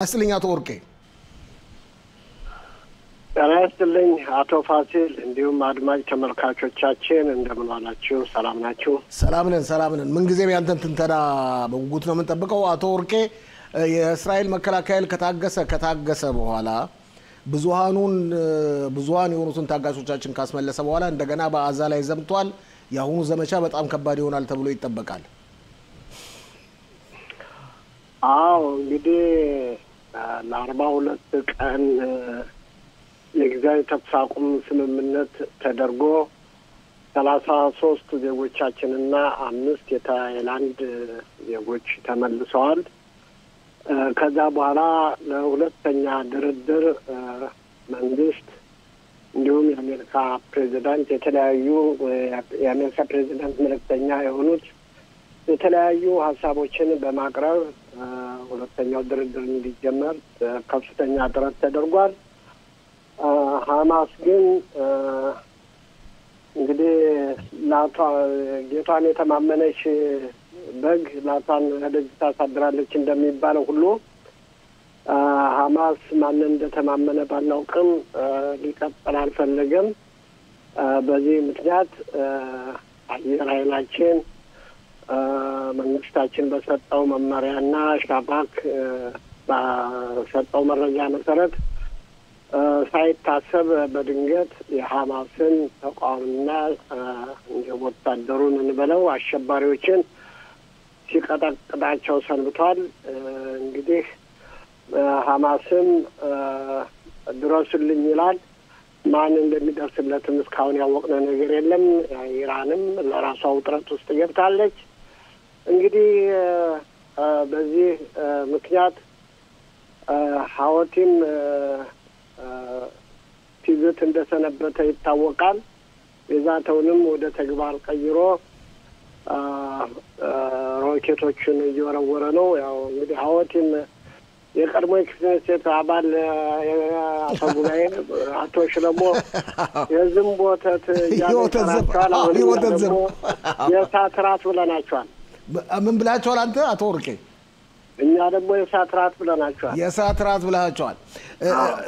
አስልኝ አቶ ወርቄ ራስልኝ አቶ ፋሲል እንዲሁም አድማጭ ተመልካቾቻችን እንደምን ዋላችሁ? ሰላም ናችሁ? ሰላም ነን ምን ጊዜም ያንተን ትንተና በጉጉት ነው የምንጠብቀው። አቶ ወርቄ የእስራኤል መከላከያ ከታገሰ በኋላ ብዙሃን የሆኑትን ታጋቾቻችን ካስመለሰ በኋላ እንደገና በአዛ ላይ ዘምቷል። ያሁኑ ዘመቻ በጣም ከባድ ይሆናል ተብሎ ይጠበቃል። አዎ እንግዲህ ለ42 ቀን የጊዜያዊ ተኩስ አቁም ስምምነት ተደርጎ 33 ዜጎቻችንና 5 የታይላንድ ዜጎች ተመልሰዋል። ከዛ በኋላ ለሁለተኛ ድርድር መንግስት እንዲሁም የአሜሪካ ፕሬዚዳንት የተለያዩ የአሜሪካ ፕሬዚዳንት መልእክተኛ የሆኑት የተለያዩ ሀሳቦችን በማቅረብ ሁለተኛው ድርድር እንዲጀመር ከፍተኛ ጥረት ተደርጓል። ሐማስ ግን እንግዲህ ጌታን የተማመነች በግ ላቷን ደጅ ታሳድራለች እንደሚባለው ሁሉ ሐማስ ማንን እንደተማመነ ባናውቅም ሊቀጥል አልፈለገም። በዚህ ምክንያት አየር ኃይላችን መንግስታችን በሰጠው መመሪያና ሻባክ በሰጠው መረጃ መሰረት ሳይታሰብ በድንገት የሐማስን ተቋምና ወታደሩን እንበለው አሸባሪዎችን ሲቀጠቅጣቸው ሰንብቷል። እንግዲህ ሐማስም ድረሱልኝ ይላል። ማን እንደሚደርስለትም እስካሁን ያወቅነው ነገር የለም። ኢራንም ለራሷ ውጥረት ውስጥ ገብታለች። እንግዲህ በዚህ ምክንያት ሐውቲም ሲዝት እንደሰነበተ ይታወቃል። የዛተውንም ወደ ተግባር ቀይሮ ሮኬቶችን እየወረወረ ነው። ያው እንግዲህ ሐውቲም የቀድሞ የክኔሴት አባል አፈ ጉባኤ አቶ ሽለሞ የዝንብ ወተት እያመጣናቸዋል። አሁን ደግሞ የእሳት ራት ብለናቸዋል። ምን ብላቸዋል አንተ አቶ ወርቄ? እኛ ደግሞ የእሳት ራት ብለናቸዋል። የእሳት ራት ብላቸዋል።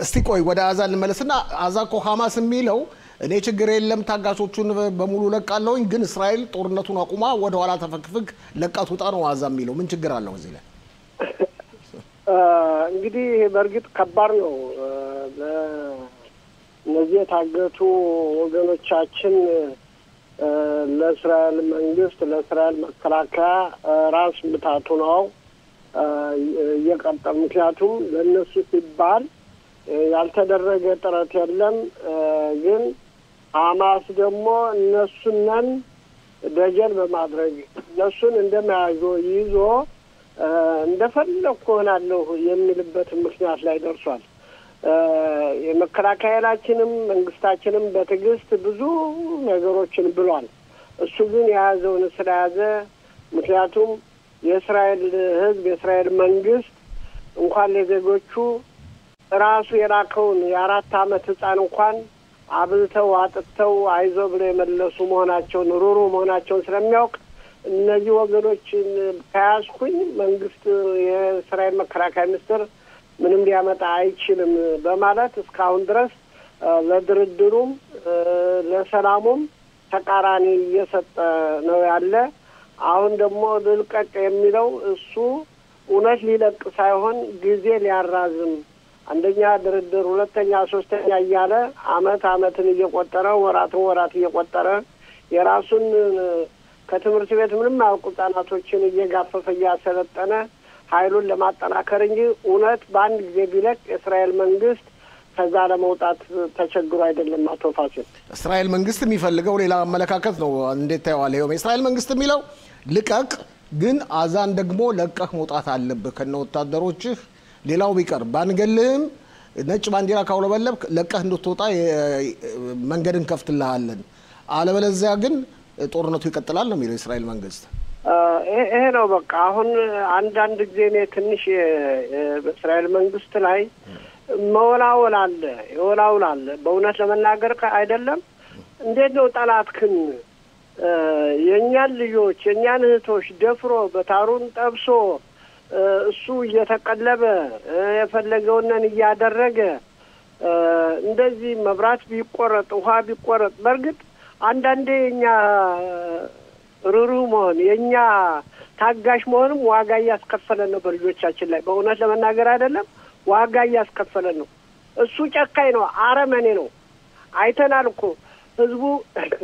እስቲ ቆይ ወደ አዛ እንመለስና አዛ እኮ ሐማስ የሚለው እኔ ችግር የለም ታጋቾቹን በሙሉ ለቃለሁኝ፣ ግን እስራኤል ጦርነቱን አቁማ ወደ ኋላ ተፈክፍክ ለቃት ውጣ ነው አዛ የሚለው። ምን ችግር አለው እዚህ ላይ? እንግዲህ በእርግጥ ከባድ ነው። እነዚህ የታገቱ ወገኖቻችን ለእስራኤል መንግስት ለእስራኤል መከላከያ ራስ ምታቱ ነው እየቀጠሉ። ምክንያቱም ለእነሱ ሲባል ያልተደረገ ጥረት የለም። ግን ሐማስ ደግሞ እነሱንን ደጀን በማድረግ እነሱን እንደመያዙ ይዞ እንደፈለኩ ሆናለሁ የሚልበት ምክንያት ላይ ደርሷል። የመከላከያችንም መንግስታችንም በትዕግስት ብዙ ነገሮችን ብሏል። እሱ ግን የያዘውን ስለያዘ ምክንያቱም የእስራኤል ሕዝብ የእስራኤል መንግስት እንኳን ለዜጎቹ ራሱ የላከውን የ4 ዓመት ህፃን እንኳን አብልተው አጥተው አይዞ ብለው የመለሱ መሆናቸውን ሩሩ መሆናቸውን ስለሚያውቅ እነዚህ ወገኖችን ከያዝኩኝ መንግስት የእስራኤል መከላከያ ሚኒስትር ምንም ሊያመጣ አይችልም በማለት እስካሁን ድረስ ለድርድሩም ለሰላሙም ተቃራኒ እየሰጠ ነው ያለ። አሁን ደግሞ ልልቀቅ የሚለው እሱ እውነት ሊለቅ ሳይሆን ጊዜ ሊያራዝም አንደኛ ድርድር ሁለተኛ ሶስተኛ እያለ አመትን እየቆጠረ ወራት እየቆጠረ የራሱን ከትምህርት ቤት ምንም ያውቁ ህጻናቶችን እየጋፈፈ እያሰለጠነ ኃይሉን ለማጠናከር እንጂ እውነት በአንድ ጊዜ ቢለቅ የእስራኤል መንግስት ከዛ ለመውጣት ተቸግሮ አይደለም። አቶ ፋሲል እስራኤል መንግስት የሚፈልገው ሌላ አመለካከት ነው። እንዴት ታየዋለህ? ይኸው የእስራኤል መንግስት የሚለው ልቀቅ፣ ግን አዛን ደግሞ ለቀህ መውጣት አለብህ ከነ ወታደሮችህ። ሌላው ቢቀር ባንገልህም ነጭ ባንዲራ ካውለበለብክ ለቀህ እንድትወጣ መንገድን ከፍትልሃለን፣ አለበለዚያ ግን ጦርነቱ ይቀጥላል ነው የሚለው የእስራኤል መንግስት። ይሄ ነው በቃ። አሁን አንዳንድ ጊዜ እኔ ትንሽ በእስራኤል መንግስት ላይ መወላወል አለ። በእውነት ለመናገር አይደለም እንዴት ነው ጠላትክን የእኛን ልጆች የእኛን እህቶች ደፍሮ በታሩን ጠብሶ እሱ እየተቀለበ የፈለገውን እያደረገ እንደዚህ መብራት ቢቆረጥ ውሃ ቢቆረጥ በርግጥ አንዳንዴ የኛ ሩሩ መሆን የኛ ታጋሽ መሆንም ዋጋ እያስከፈለን ነው በልጆቻችን ላይ በእውነት ለመናገር አይደለም ዋጋ እያስከፈለን ነው እሱ ጨካኝ ነው አረመኔ ነው አይተናል እኮ ህዝቡ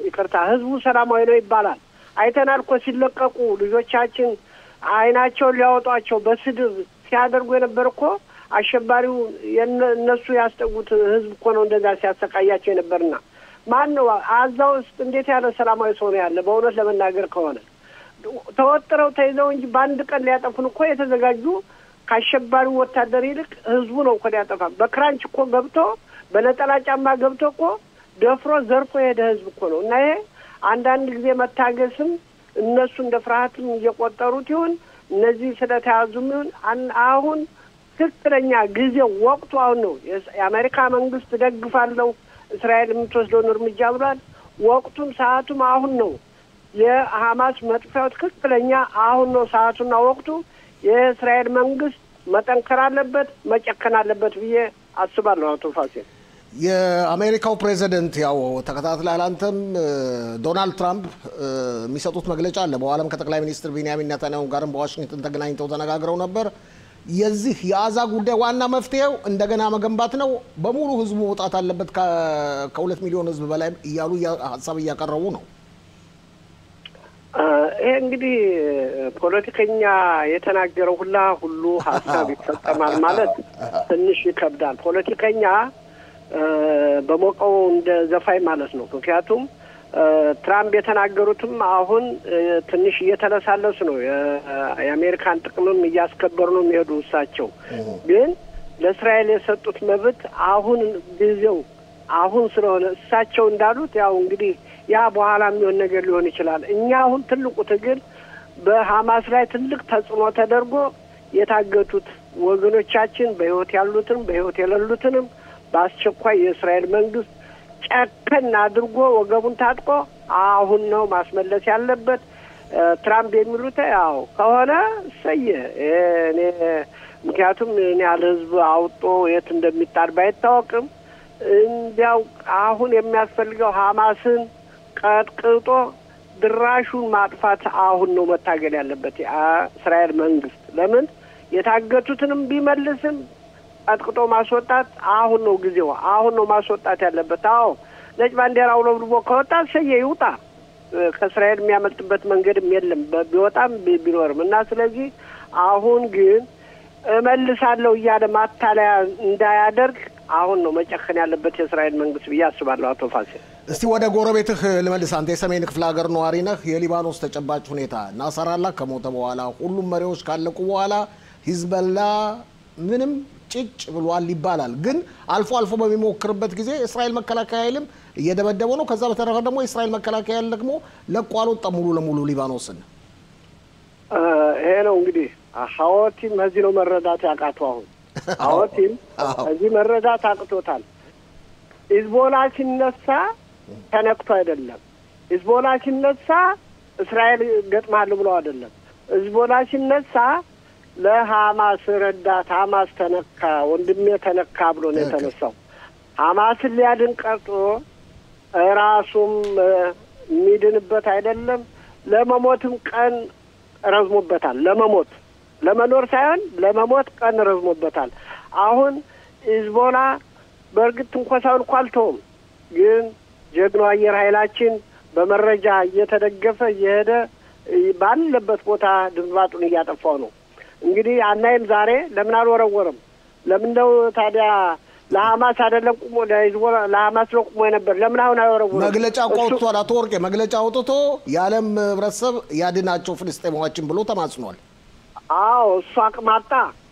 ይቅርታ ህዝቡ ሰላማዊ ነው ይባላል አይተናል እኮ ሲለቀቁ ልጆቻችን አይናቸው ሊያወጧቸው በስድብ ሲያደርጉ የነበር እኮ አሸባሪው እነሱ ያስጠጉት ህዝብ እኮ ነው እንደዛ ሲያሰቃያቸው የነበርና ማን ነው አዛው ውስጥ እንዴት ያለ ሰላማዊ ሰው ነው ያለ በእውነት ለመናገር ከሆነ ተወጥረው ተይዘው እንጂ ባንድ ቀን ሊያጠፉን እኮ የተዘጋጁ ካሸባሪው ወታደር ይልቅ ህዝቡ ነው እኮ ሊያጠፋ በክራንች እኮ ገብቶ በነጠላ ጫማ ገብቶ እኮ ደፍሮ ዘርፎ የሄደ ህዝብ እኮ ነው እና ይሄ አንዳንድ ጊዜ መታገስም እነሱ እንደ ፍርሃትም እየቆጠሩት ይሁን እነዚህ ስለተያዙም ይሁን አሁን ትክክለኛ ጊዜው ወቅቱ አሁን ነው የአሜሪካ መንግስት ደግፋለሁ እስራኤል የምትወስደውን እርምጃ ብሏል ወቅቱም ሰዓቱም አሁን ነው የሐማስ መጥፋት ትክክለኛ አሁን ነው ሰዓቱና ወቅቱ የእስራኤል መንግስት መጠንከር አለበት መጨከን አለበት ብዬ አስባለሁ አቶ ፋሲል የአሜሪካው ፕሬዚደንት ያው ተከታትላል አንተም ዶናልድ ትራምፕ የሚሰጡት መግለጫ አለ በኋላም ከጠቅላይ ሚኒስትር ቤንያሚን ኔታንያሁ ጋርም በዋሽንግተን ተገናኝተው ተነጋግረው ነበር የዚህ የአዛ ጉዳይ ዋና መፍትሄው እንደገና መገንባት ነው በሙሉ ህዝቡ መውጣት አለበት ከ2 ሚሊዮን ህዝብ በላይ እያሉ ሐሳብ እያቀረቡ ነው ይሄ እንግዲህ ፖለቲከኛ የተናገረው ሁሉ ሐሳብ ይፈጸማል ማለት ትንሽ ይከብዳል ፖለቲከኛ በሞቀው እንደ ዘፋይ ማለት ነው ምክንያቱም ትራምፕ የተናገሩትም አሁን ትንሽ እየተለሳለሱ ነው የአሜሪካን ጥቅምም እያስከበሩ ነው የሚሄዱ እሳቸው ግን ለእስራኤል የሰጡት መብት አሁን ጊዜው አሁን ስለሆነ እሳቸው እንዳሉት ያው እንግዲህ ያ በኋላ የሚሆን ነገር ሊሆን ይችላል እኛ አሁን ትልቁ ትግል በሐማስ ላይ ትልቅ ተጽዕኖ ተደርጎ የታገቱት ወገኖቻችን በህይወት ያሉትንም በህይወት የሌሉትንም በአስቸኳይ የእስራኤል መንግስት ጨከን አድርጎ ወገቡን ታጥቆ አሁን ነው ማስመለስ ያለበት ትራምፕ የሚሉት ያው ከሆነ ሰየ እኔ ምክንያቱም እኔ ያለ ህዝብ አውጦ የት እንደሚጣል ባይታወቅም እንዲያው አሁን የሚያስፈልገው ሐማስን ቀጥቅጦ ድራሹን ማጥፋት አሁን ነው መታገል ያለበት እስራኤል መንግስት ለምን የታገቱትንም ቢመልስም አጥቅጦ ማስወጣት አሁን ነው ጊዜው አሁን ነው ማስወጣት ያለበት አዎ ነጭ ባንዲራው ለብልቦ ከወጣ ሰየ ይውጣ ከእስራኤል የሚያመልጥበት መንገድም የለም ቢወጣም ቢኖርም እና ስለዚህ አሁን ግን እመልሳለሁ እያለ ማታለያ እንዳያደርግ አሁን ነው መጨከን ያለበት የእስራኤል መንግስት ብዬ አስባለሁ አቶ ፋሲል እስቲ ወደ ጎረቤትህ ልመልስ አንተ የሰሜን ክፍለ ሀገር ነዋሪ ነህ የሊባኖስ ተጨባጭ ሁኔታ ናስር አላህ ከሞተ በኋላ ሁሉም መሪዎች ካለቁ በኋላ ሂዝቦላ ምንም ጭጭ ብሏል ይባላል ግን አልፎ አልፎ በሚሞክርበት ጊዜ እስራኤል መከላከያ ኃይልም እየደበደበ ነው ከዛ በተረፈ ደግሞ እስራኤል መከላከያ ኃይል ደግሞ ለቆ አልወጣም ሙሉ ለሙሉ ሊባኖስን ይሄ ነው እንግዲህ ሐዋቲም እዚህ ነው መረዳት ያቃተው አሁን ሐዋቲም እዚህ መረዳት አቅቶታል ሂዝቦላ ሲነሳ ተነክቶ አይደለም ሂዝቦላ ሲነሳ እስራኤል ገጥማል ብሎ አይደለም ሂዝቦላ ሲነሳ ለሐማስ ረዳት ሐማስ ተነካ ወንድሜ ተነካ ብሎ ነው የተነሳው ሐማስን ሊያድን ቀርጦ ራሱም የሚድንበት አይደለም ለመሞትም ቀን ረዝሞበታል ለመሞት ለመኖር ሳይሆን ለመሞት ቀን ረዝሞበታል አሁን ሂዝቦላ በእርግጥ እንኳን ኳልቶም ግን ጀግናው አየር ኃይላችን በመረጃ እየተደገፈ እየሄደ ባለበት ቦታ ድንባጡን እያጠፋው ነው እንግዲህ አናይም ዛሬ ለምን አልወረወረም ለምን ነው ታዲያ ለሐማስ አይደለም ቆሞ ለሂዝቦላ ለሐማስ ነው ቆሞ ነበር ለምን አሁን አይወረወረም መግለጫ ቆጥቷል አቶ ወርቄ መግለጫ አውጥቶ የዓለም ህብረተሰብ ያድናቸው ፍልስጤማውያን ብሎ ተማጽኗል አዎ እሱ አቅማጣ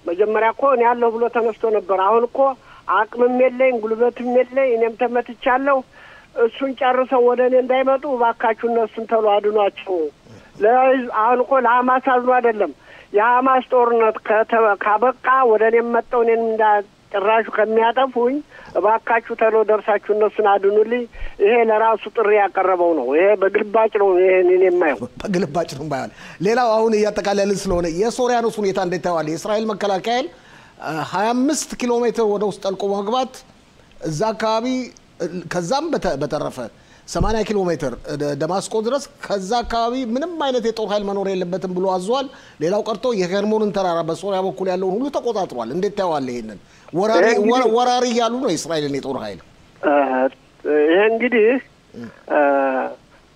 መጀመሪያ እኮ እኔ ያለው ብሎ ተነስቶ ነበር አሁን እኮ አቅምም የለኝ ጉልበትም የለኝ እኔም ተመትቻለሁ እሱን ጨርሰው ወደ እኔ እንዳይመጡ ባካችሁ እነሱን ተሎ አድኗቸው አሁን እኮ ለሐማስ አዝኖ አይደለም የሐማስ ጦርነት ካበቃ ወደ እኔም መጣው እኔን ጭራሹ ከሚያጠፉኝ እባካችሁ ተሎ ደርሳችሁ እነሱን አድኑልኝ። ይሄ ለራሱ ጥሪ ያቀረበው ነው። ይሄ በግልባጭ ነው። ይሄን እኔ የማየው በግልባጭ ነው ባይሆን። ሌላው አሁን እያጠቃለልን ስለሆነ የሶሪያኖስ ሁኔታ እንዴት ታያዋል? የእስራኤል መከላከያ 25 ኪሎ ሜትር ወደ ውስጥ ጠልቆ መግባት እዛ አካባቢ ከዛም በተረፈ 80 ኪሎ ሜትር ደማስቆ ድረስ ከዛ አካባቢ ምንም አይነት የጦር ኃይል መኖር የለበትም ብሎ አዟል። ሌላው ቀርቶ የሄርሞንን ተራራ በሶሪያ በኩል ያለውን ሁሉ ተቆጣጥሯል። እንዴት ታያዋል? ይሄንን ወራሪ ያሉ ነው የእስራኤልን የጦር ኃይል። ይሄ እንግዲህ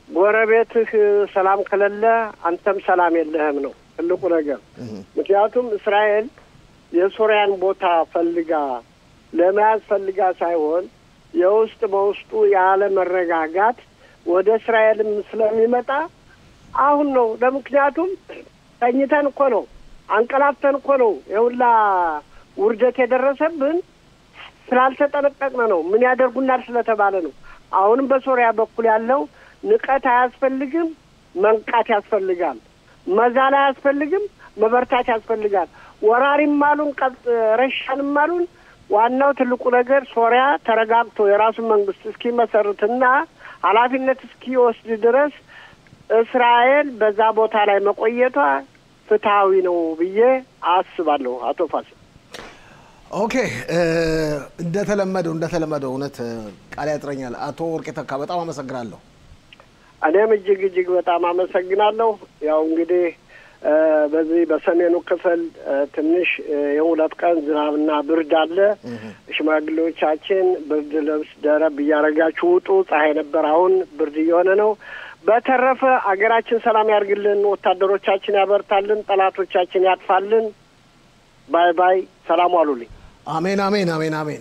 ጎረቤትህ ሰላም ከሌለ አንተም ሰላም የለህም ነው ትልቁ ነገር። ምክንያቱም እስራኤል የሶሪያን ቦታ ፈልጋ ለመያዝ ፈልጋ ሳይሆን የውስጥ በውስጡ ያለ መረጋጋት ወደ እስራኤልም ስለሚመጣ አሁን ነው። ለምክንያቱም ተኝተን እኮ ነው አንቀላፍተን እኮ ነው የሁላ ውርደት የደረሰብን ስላልተጠነቀቅን ነው። ምን ያደርጉናል ስለተባለ ነው። አሁንም በሶሪያ በኩል ያለው ንቀት አያስፈልግም፣ መንቃት ያስፈልጋል። መዛል አያስፈልግም፣ መበርታት ያስፈልጋል። ወራሪም አሉን ረሻንም አሉን ዋናው ትልቁ ነገር ሶሪያ ተረጋግቶ የራሱን መንግስት እስኪመሰርትና ኃላፊነት እስኪወስድ ድረስ እስራኤል በዛ ቦታ ላይ መቆየቷ ፍትሃዊ ነው ብዬ አስባለሁ። አቶ ፋሲል ኦኬ። እንደተለመደው እውነት ቃል ያጥረኛል። አቶ ወርቄ ተካ በጣም አመሰግናለሁ። እኔም እጅግ በጣም አመሰግናለሁ። ያው እንግዲህ በዚህ በሰሜኑ ክፍል ትንሽ የሁለት ቀን ዝናብና ብርድ አለ። ሽማግሌዎቻችን ብርድ ልብስ ደረብ እያረጋችሁ ውጡ። ፀሐይ ነበር፣ አሁን ብርድ እየሆነ ነው። በተረፈ አገራችን ሰላም ያርግልን፣ ወታደሮቻችን ያበርታልን፣ ጠላቶቻችን ያጥፋልን። ባይ ባይ። ሰላም ዋሉልኝ። አሜን አሜን አሜን አሜን።